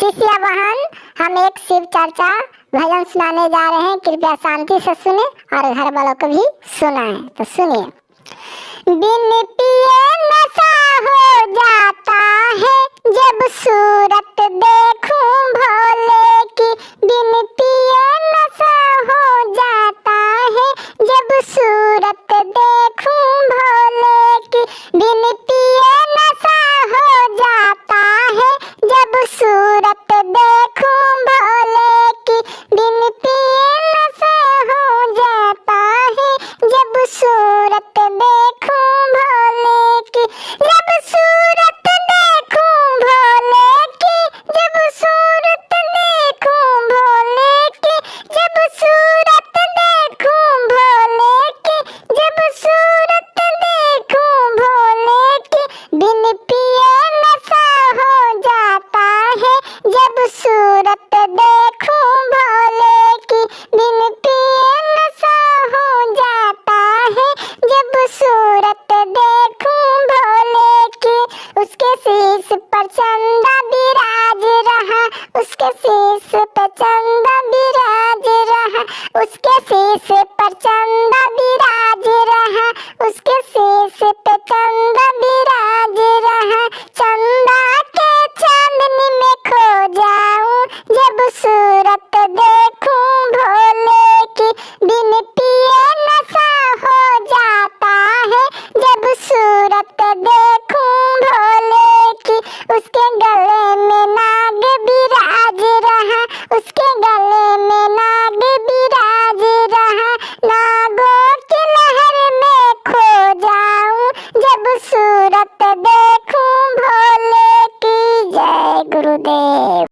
शिष्य बहन, हम एक शिव चर्चा भजन सुनाने जा रहे हैं। कृपया शांति से सुने और घर वालों को भी सुनाएं। तो सुनिए। बिन पिए नशा हो जाता है जब सूरत देखूं भोले की। बिन पिए नशा हो जाता है जब सूरत देखूं भोले की। बिन पिए नशा हो जाता है जब सूरत देखूं भोले की। बिन पिए नशा हो जाता है जब सूरत देखूं भोले की। जब सूरत देखूं भोले की, जब सूरत देखूं भोले की, जब सूरत देखूं भोले की, जब सूरत देखूं भोले की। बिन पिए नशा हो जाता है जब सूरत देखूं भोले की। बिन पिए नशा हो जाता है जब सूरत देखूं भोले की। उसके शीश पर चंदा बिराज रहा, उसके शीश पर चंदा बिराज रहा, उसके शीश पर चंदा बिराज रहा, उसके शीश पे चंदा बिराज रहा। चंदा के चांदनी में खो जाऊं जब सूरत देखूं भोले की। बिन पिए नशा हो जाता है जब सूरत देखूं भोले की। उसके गले में नाग बिराज रहा, उसके गले में नाग बिराज रहा। नागों की लहर में खो जाऊं जब सूरत देखूं भोले की। जय गुरुदेव।